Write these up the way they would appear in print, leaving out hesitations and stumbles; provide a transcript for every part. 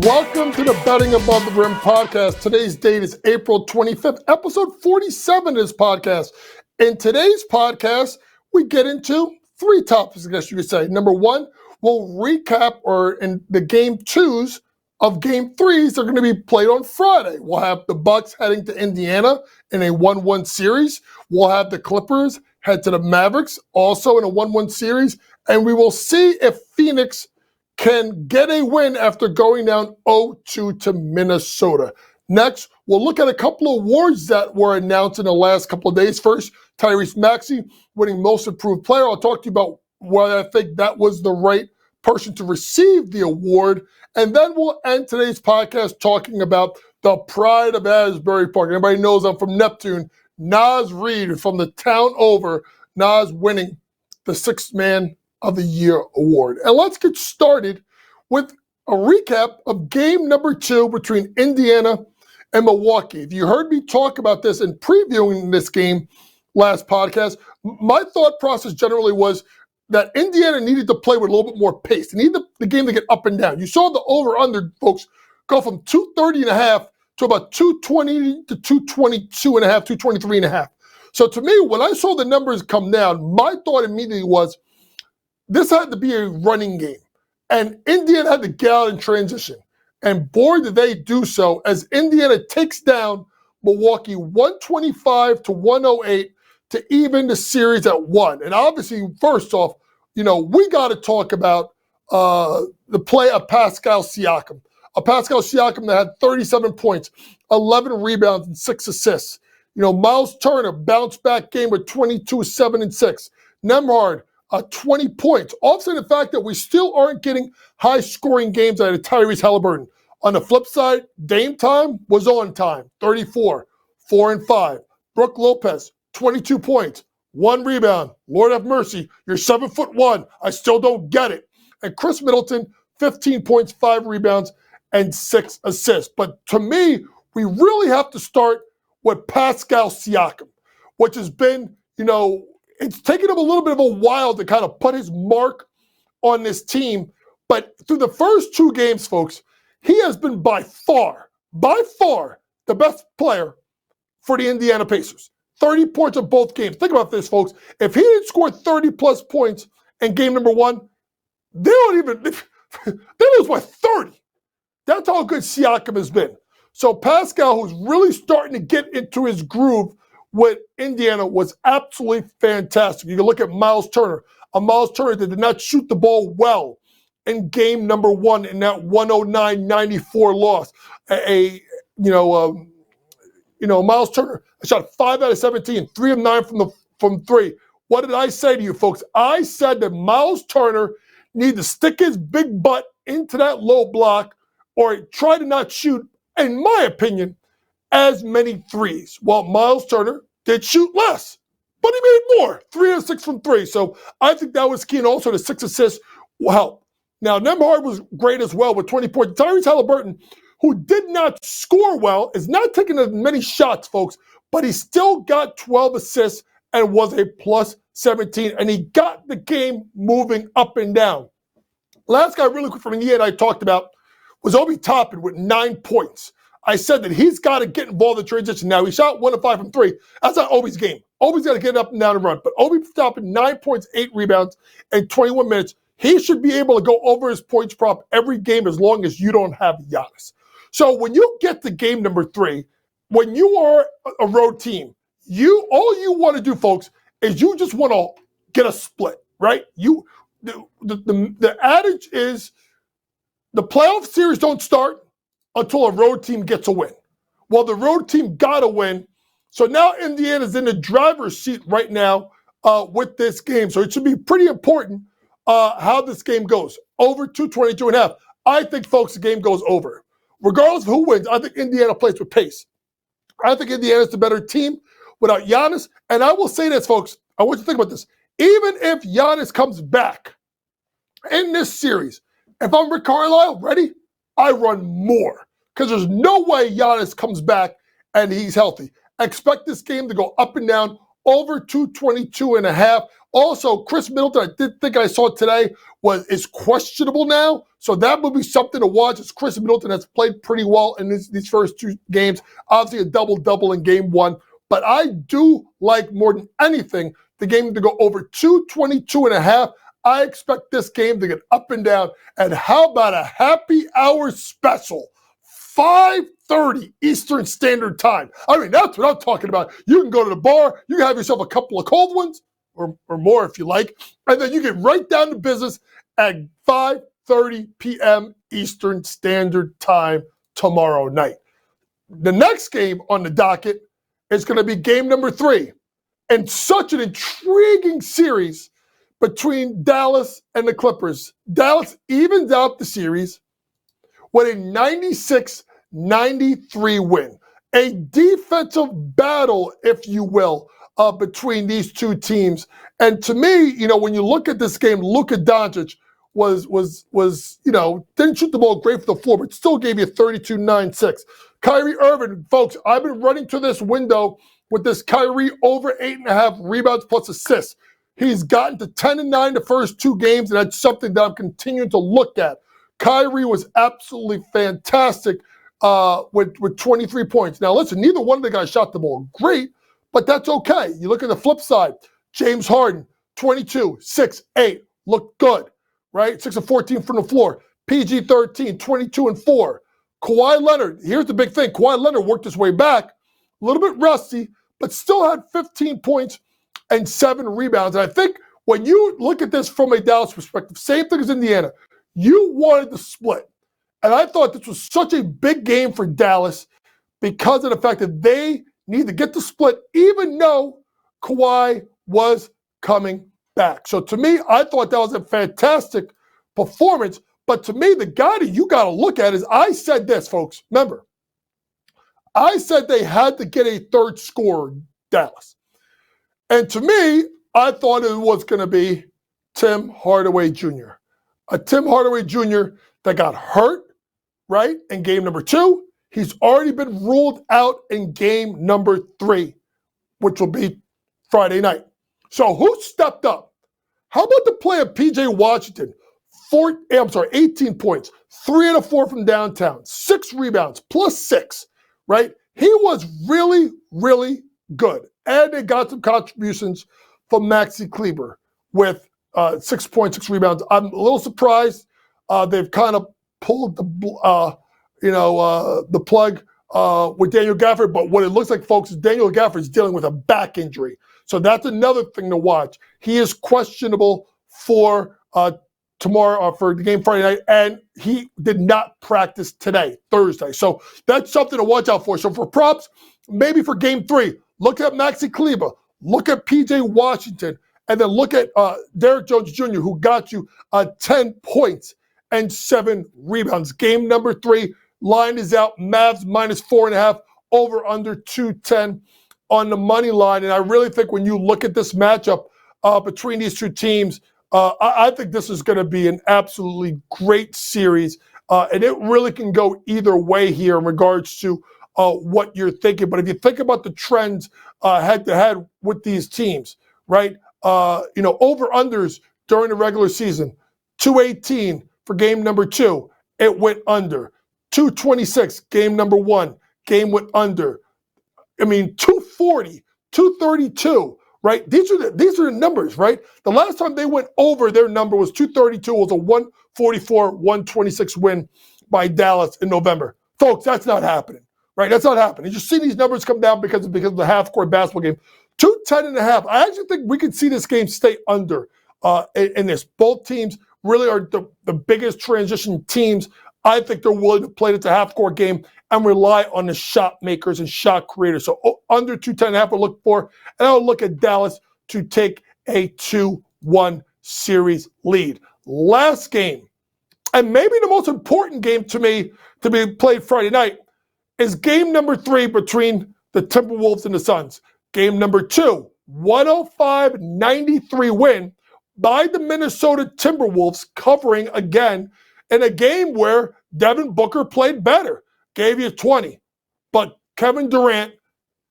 Welcome to the Betting Above the Rim podcast. Today's date is April 25th, episode 47 of this podcast. In today's podcast, we get into three topics, I guess you could say. Number one, we'll recap in the game twos of game threes that are going to be played on Friday. We'll have the Bucks heading to Indiana in a 1-1 series. We'll have the Clippers head to the Mavericks, also in a 1-1 series. And we will see if Phoenix can get a win after going down 0-2 to Minnesota. Next, we'll look at a couple of awards that were announced in the last couple of days. First, Tyrese Maxey winning Most Improved Player. I'll talk to you about whether I think that was the right person to receive the award. And then we'll end today's podcast talking about the pride of Asbury Park. Everybody knows I'm from Neptune. Naz Reid from the town over. Naz winning the Sixth Man of the Year award. And let's get started with a recap of game number two between Indiana and Milwaukee. If you heard me talk about this and previewing this game last podcast, my thought process generally was that Indiana needed to play with a little bit more pace. They needed the game to get up and down. You saw the over-under, folks, go from 230.5 to about 220 to 222.5, 223.5. So to me, when I saw the numbers come down, my thought immediately was, this had to be a running game, and Indiana had to get out in transition. And boy, did they do so as Indiana takes down Milwaukee 125 to 108 to even the series at 1. And obviously, first off, we got to talk about the play of Pascal Siakam. A Pascal Siakam that had 37 points, 11 rebounds, and 6 assists. Miles Turner bounced back game with 22, 7, and 6. Nembhard, 20 points. Also, the fact that we still aren't getting high-scoring games out of Tyrese Halliburton. On the flip side, Dame time was on time. 34, 4 and 5. Brook Lopez, 22 points, 1 rebound. Lord have mercy, you're 7'1". I still don't get it. And Chris Middleton, 15 points, 5 rebounds, and 6 assists. But to me, we really have to start with Pascal Siakam, which has been, it's taken him a little bit of a while to kind of put his mark on this team. But through the first 2 games, folks, he has been by far the best player for the Indiana Pacers. 30 points in both games. Think about this, folks. If he didn't score 30-plus points in game number 1, they lose by 30. That's how good Siakam has been. So Pascal, who's really starting to get into his groove with Indiana, was absolutely fantastic. You can look at Miles Turner. A Miles Turner that did not shoot the ball well in game number 1 in that 109-94 loss. Miles Turner shot 5 out of 17, 3 of 9 from 3. What did I say to you, folks? I said that Miles Turner needed to stick his big butt into that low block or try to not shoot, in my opinion, as many threes. Well, Miles Turner did shoot less, but he made more, 3 of 6 from 3. So I think that was key, and also the 6 assists will help. Now, Nembhard was great as well with 20 points. Tyrese Halliburton, who did not score well, is not taking as many shots, folks, but he still got 12 assists and was a plus 17, and he got the game moving up and down. Last guy really quick from Indiana I talked about was Obi Toppin with 9 points. I said that he's got to get involved in transition. Now, he shot 1 of 5 from 3. That's not Obi's game. Obi's got to get up and down and run. But Obi Toppin, 9 points, 8 rebounds, and 21 minutes. He should be able to go over his points prop every game as long as you don't have Giannis. So when you get to game number 3, when you are a road team, all you want to do, folks, is you just want to get a split, right? The adage is the playoff series don't start until a road team gets a win. Well, the road team got a win. So now Indiana's in the driver's seat right now with this game. So it should be pretty important how this game goes. Over 222.5. I think, folks, the game goes over. Regardless of who wins, I think Indiana plays with pace. I think Indiana's the better team without Giannis. And I will say this, folks. I want you to think about this. Even if Giannis comes back in this series, if I'm Rick Carlisle, ready? I run more. Because there's no way Giannis comes back and he's healthy. I expect this game to go up and down over 222.5. Also, Chris Middleton, I did think I saw today, is questionable now. So that would be something to watch, as Chris Middleton has played pretty well in these first two games. Obviously, a double-double in game one. But I do like, more than anything, the game to go over 222.5. I expect this game to get up and down. And how about a happy hour special? 5:30 Eastern Standard Time. I mean, that's what I'm talking about. You can go to the bar, you can have yourself a couple of cold ones, or more if you like, and then you get right down to business at 5:30 p.m. Eastern Standard Time tomorrow night. The next game on the docket is going to be game number 3. And such an intriguing series between Dallas and the Clippers. Dallas evens out the series with a 96-93 win. A defensive battle, if you will, between these two teams. And to me, when you look at this game, Luka Doncic was didn't shoot the ball great for the floor, but still gave you 32-9-6. Kyrie Irving, folks, I've been running to this window with this Kyrie over 8.5 rebounds plus assists. He's gotten to 10-9 the first two games, and that's something that I'm continuing to look at. Kyrie was absolutely fantastic with 23 points. Now, listen, neither one of the guys shot the ball great, but that's okay. You look at the flip side. James Harden, 22, 6, 8, looked good, right? 6 of 14 from the floor. PG 13, 22 and 4. Kawhi Leonard, here's the big thing. Kawhi Leonard worked his way back, a little bit rusty, but still had 15 points and 7 rebounds. And I think when you look at this from a Dallas perspective, same thing as Indiana, you wanted the split. And I thought this was such a big game for Dallas because of the fact that they need to get the split, even though Kawhi was coming back. So to me, I thought that was a fantastic performance. But to me, the guy that you got to look at is, I said this, folks. Remember, I said they had to get a third scorer, Dallas. And to me, I thought it was going to be Tim Hardaway Jr. A Tim Hardaway Jr. that got hurt, right, in game number 2. He's already been ruled out in game number 3, which will be Friday night. So who stepped up? How about the play of P.J. Washington? 18 points, 3 out of 4 from downtown, 6 rebounds, plus 6, right? He was really, really good. And they got some contributions from Maxey Kleber with 6 points, 6 rebounds. I'm a little surprised they've kind of pulled the plug with Daniel Gafford. But what it looks like, folks, is Daniel Gafford is dealing with a back injury. So that's another thing to watch. He is questionable for tomorrow for the game Friday night, and he did not practice today, Thursday. So that's something to watch out for. So for props, maybe for game 3, look at Maxey Kleber, look at P.J. Washington, and then look at Derrick Jones Jr., who got you 10 points and 7 rebounds. Game number 3, line is out. Mavs minus 4.5, over under 210 on the money line. And I really think when you look at this matchup between these two teams, I think this is going to be an absolutely great series. And it really can go either way here in regards to what you're thinking. But if you think about the trends head-to-head with these teams, right? Over-unders during the regular season, 218 for game number 2, it went under. 226, game number 1, game went under. 240, 232, right? These are the numbers, right? The last time they went over their number was 232. It was a 144-126 win by Dallas in November. Folks, that's not happening, right? That's not happening. You just see these numbers come down because of the half-court basketball game. 210.5. I actually think we could see this game stay under in this. Both teams really are the biggest transition teams. I think they're willing to play it to half-court game and rely on the shot makers and shot creators. So under 210.5 we'll look for, and I'll look at Dallas to take a 2-1 series lead. Last game, and maybe the most important game to me to be played Friday night, is game number 3 between the Timberwolves and the Suns. Game number 2, 105-93 win by the Minnesota Timberwolves, covering again in a game where Devin Booker played better, gave you 20, but Kevin Durant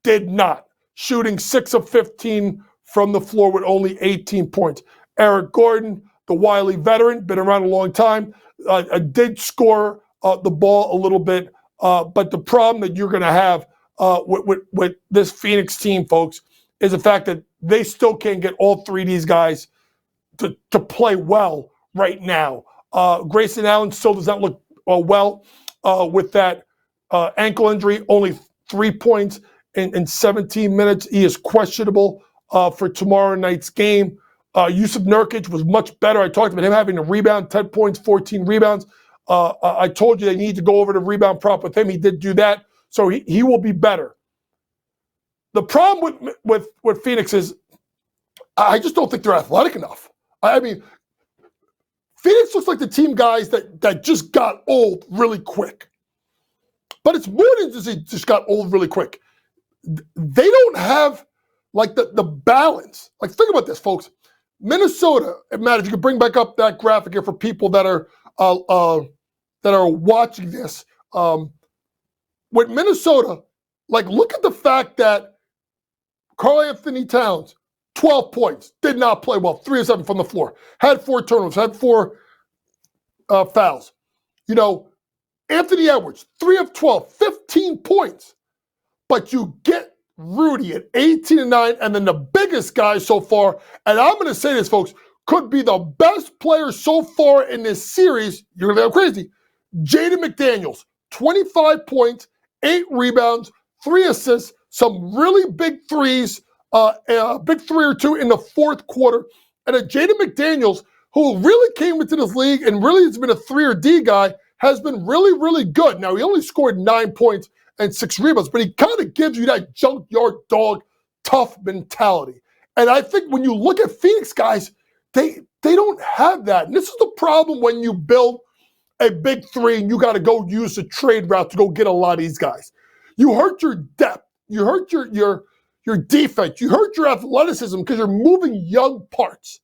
did not. shooting 6 of 15 from the floor with only 18 points. Eric Gordon, the wily veteran, been around a long time, did score the ball a little bit, but the problem that you're going to have with this Phoenix team, folks, is the fact that they still can't get all three of these guys to play well right now. Grayson Allen still does not look well with that ankle injury, only 3 points in 17 minutes. He is questionable for tomorrow night's game. Yusuf Nurkic was much better. I talked about him having a rebound, 10 points, 14 rebounds. I told you they need to go over the rebound prop with him. He did do that, so he will be better. The problem with Phoenix is I just don't think they're athletic enough. I mean, Phoenix looks like the team, guys, that just got old really quick. But it's more than just got old really quick. They don't have like the balance. Like, think about this, folks. Minnesota, Matt, if you could bring back up that graphic here for people that are watching this. With Minnesota, like, look at the fact that Karl-Anthony Towns, 12 points, did not play well, 3 of 7 from the floor, had 4 turnovers, had 4 fouls. You know, Anthony Edwards, 3 of 12, 15 points. But you get Rudy at 18 and 9, and then the biggest guy so far, and I'm going to say this, folks, could be the best player so far in this series. You're going to go crazy. Jaden McDaniels, 25 points, 8 rebounds, 3 assists, some really big threes, a big 3 or 2 in the fourth quarter. And a Jaden McDaniels, who really came into this league and really has been a 3 or D guy, has been really, really good. Now, he only scored 9 points and 6 rebounds, but he kind of gives you that junkyard dog tough mentality. And I think when you look at Phoenix, guys, they don't have that. And this is the problem when you build a big 3 and you got to go use the trade route to go get a lot of these guys. You hurt your depth. You hurt your defense. You hurt your athleticism because you're moving young parts.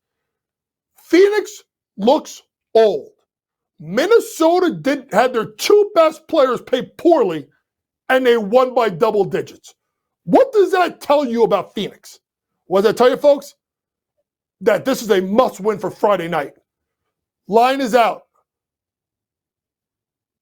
Phoenix looks old. Minnesota had their 2 best players play poorly, and they won by double digits. What does that tell you about Phoenix? What does that tell you, folks? That this is a must-win for Friday night. Line is out.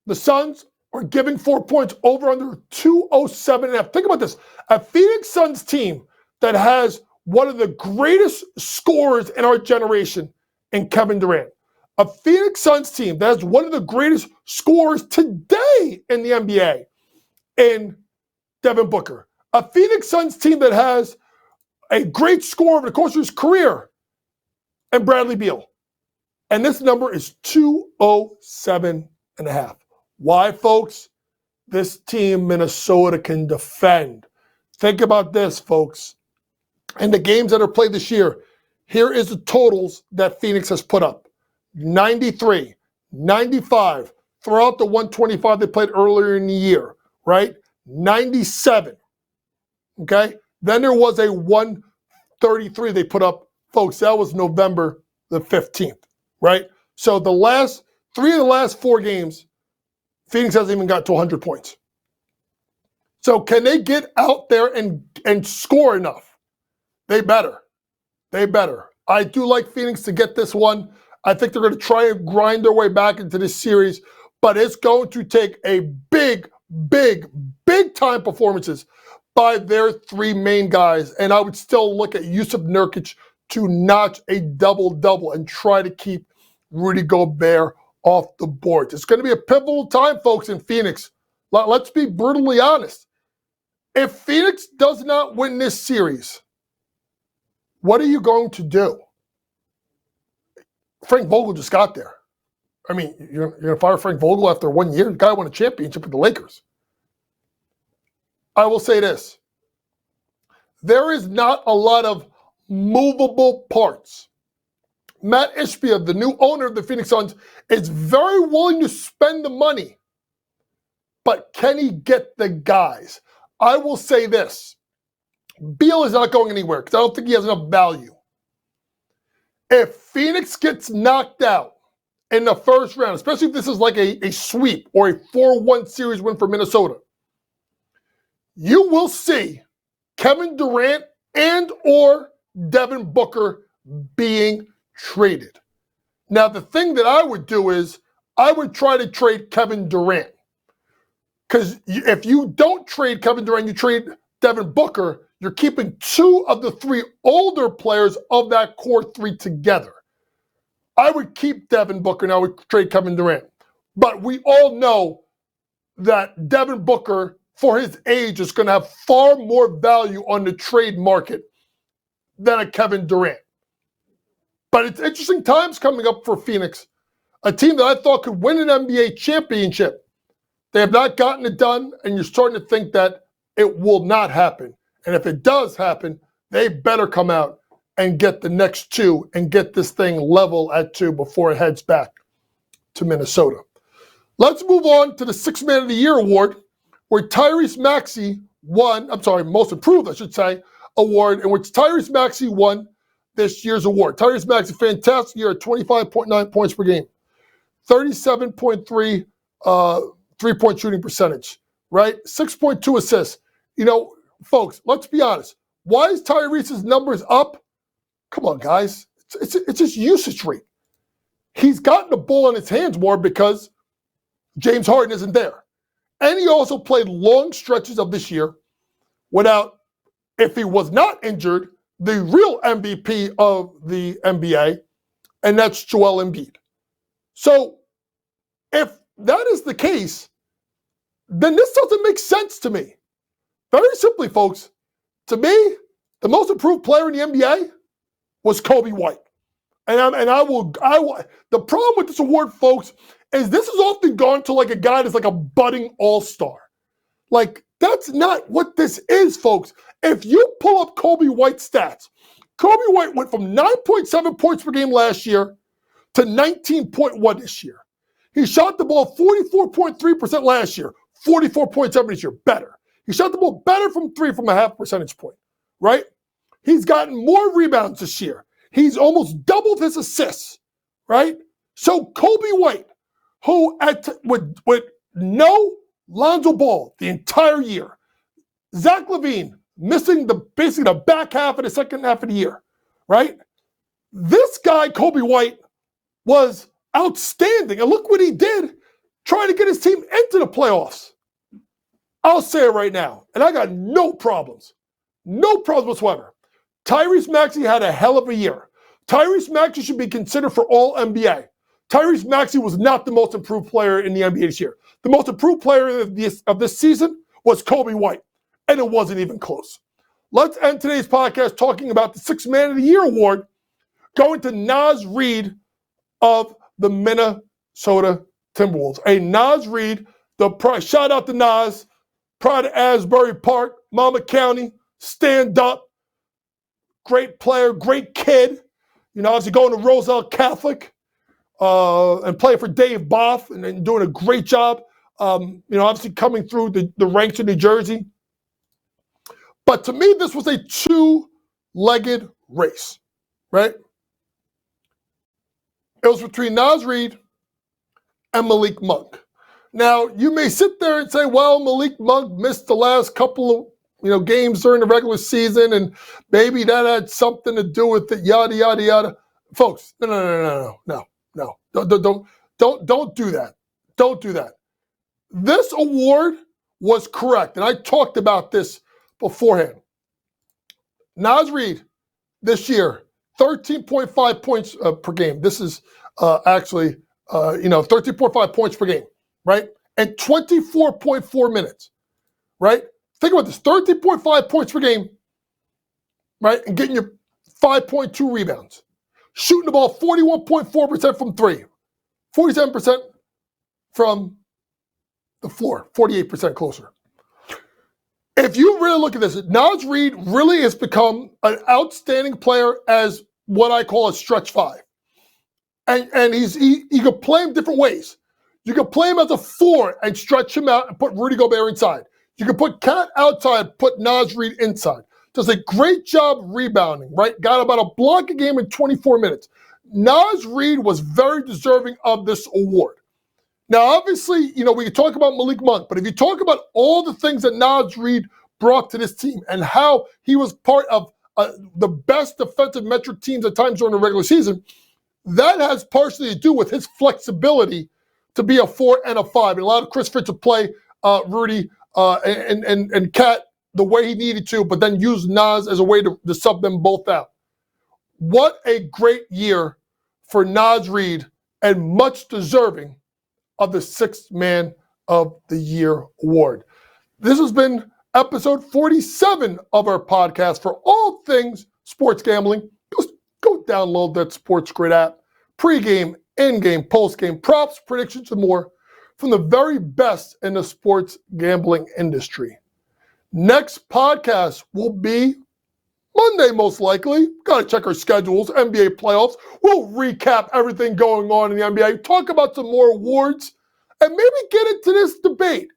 The Suns are giving 4 points over under 207.5. Think about this. A Phoenix Suns team that has one of the greatest scorers in our generation in Kevin Durant. A Phoenix Suns team that has one of the greatest scorers today in the NBA in Devin Booker. A Phoenix Suns team that has a great scorer over the course of his career in Bradley Beal. And this number is 207.5. Why, folks? This team, Minnesota, can defend. Think about this, folks. In the games that are played this year, here is the totals that Phoenix has put up. 93, 95, throughout the 125 they played earlier in the year, right? 97, okay? Then there was a 133 they put up. Folks, that was November the 15th, right? So the last 3 of the last 4 games, Phoenix hasn't even got to 100 points. So can they get out there and score enough? They better. They better. I do like Phoenix to get this one. I think they're going to try and grind their way back into this series, but it's going to take a big time performances by their 3 main guys. And I would still look at Yusuf Nurkic to notch a double-double and try to keep Rudy Gobert off the board. It's going to be a pivotal time, folks, in Phoenix. Let's be brutally honest. If Phoenix does not win this series, what are you going to do? Frank Vogel just got there. I mean, you're going to fire Frank Vogel after 1 year? The guy won a championship with the Lakers. I will say this. There is not a lot of movable parts. Matt Ishbia, the new owner of the Phoenix Suns, is very willing to spend the money. But can he get the guys? I will say this. Beal is not going anywhere because I don't think he has enough value. If Phoenix gets knocked out in the first round, especially if this is like a sweep or a 4-1 series win for Minnesota, you will see Kevin Durant and or Devin Booker being traded. Now, the thing that I would do is I would try to trade Kevin Durant. Because if you don't trade Kevin Durant, you trade Devin Booker, you're keeping two of the three older players of that core three together. I would keep Devin Booker and I would trade Kevin Durant. But we all know that Devin Booker, for his age, is going to have far more value on the trade market than a Kevin Durant. But it's interesting times coming up for Phoenix, a team that I thought could win an NBA championship. They have not gotten it done, and you're starting to think that it will not happen. And if it does happen, they better come out and get the next two and get this thing level at 2 before it heads back to Minnesota. Let's move on to the Sixth Man of the Year award, where Tyrese Maxey won, Most Improved, I should say, award, in which Tyrese Maxey won this year's award. Tyrese Maxey, fantastic year at 25.9 points per game, 37.3 three-point shooting percentage, right? 6.2 assists. You know, folks, let's be honest. Why is Tyrese's numbers up? Come on, guys. It's his usage rate. He's gotten the ball in his hands more because James Harden isn't there. And he also played long stretches of this year without, if he was not injured, the real MVP of the NBA, and that's Joel Embiid. So if that is the case, then this doesn't make sense to me. Very simply, folks, to me, the most improved player in the NBA was Kobe White. And I will. The problem with this award, folks, is this is often gone to like a guy that's like a budding all-star. Like, that's not what this is, folks. If you pull up Kobe White's stats, Kobe White went from 9.7 points per game last year to 19.1 this year. He shot the ball 44.3% last year, 44.7 this year, better. He shot the ball better from three from a half percentage point, right? He's gotten more rebounds this year. He's almost doubled his assists, right? So Kobe White, who with no Lonzo Ball the entire year, Zach LaVine missing basically the back half of the second half of the year, right? This guy, Kobe White, was outstanding. And look what he did trying to get his team into the playoffs. I'll say it right now, and I got no problems whatsoever. Tyrese Maxey had a hell of a year. Tyrese Maxey should be considered for all NBA. Tyrese Maxey was not the most improved player in the NBA this year. The most improved player of this season was Kobe White, and it wasn't even close. Let's end today's podcast talking about the Sixth Man of the Year award going to Naz Reid of the Minnesota Timberwolves. Hey, Naz Reid, shout out to Naz, proud of Asbury Park, Monmouth County, stand up, great player, great kid. You know, obviously going to Roselle Catholic and playing for Dave Boff and doing a great job. You know, obviously coming through the ranks of New Jersey. But to me, this was a two-legged race, right? It was between Naz Reid and Malik Monk. Now, you may sit there and say, well, Malik Monk missed the last couple of games during the regular season, and maybe that had something to do with it, yada, yada, yada. Folks, no. Don't do that. Don't do that. This award was correct, and I talked about this beforehand. Naz Reid this year, 13.5 points per game. This is actually 13.5 points per game, right? And 24.4 minutes, right? Think about this, 13.5 points per game, right? And getting your 5.2 rebounds. Shooting the ball 41.4% from three, 47% from the floor, 48% closer. If you really look at this, Naz Reid really has become an outstanding player as what I call a stretch five. And you can play him different ways. You can play him as a four and stretch him out and put Rudy Gobert inside. You can put Cat outside, put Naz Reid inside. Does a great job rebounding, right? Got about a block a game in 24 minutes. Naz Reid was very deserving of this award. Now, obviously, we can talk about Malik Monk, but if you talk about all the things that Naz Reid brought to this team and how he was part of the best defensive metric teams at times during the regular season, that has partially to do with his flexibility to be a 4 and a 5. And a lot of Chris Fitz to play Rudy and Cat the way he needed to, but then use Naz as a way to sub them both out. What a great year for Naz Reid, and much deserving of the 6th Man of the Year award. This has been episode 47 of our podcast for all things sports gambling. Just go download that SportsGrid app. Pre-game, in-game, post-game, props, predictions, and more from the very best in the sports gambling industry. Next podcast will be Monday, most likely. Got to check our schedules, NBA playoffs. We'll recap everything going on in the NBA, talk about some more awards, and maybe get into this debate.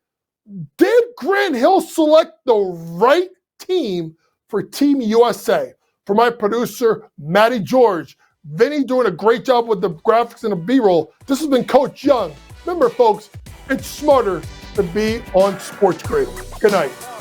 Did Grant Hill select the right team for Team USA? For my producer, Matty George, Vinny doing a great job with the graphics and the B-roll. This has been Coach Young. Remember, folks, it's smarter to be on SportsGrid. Good night.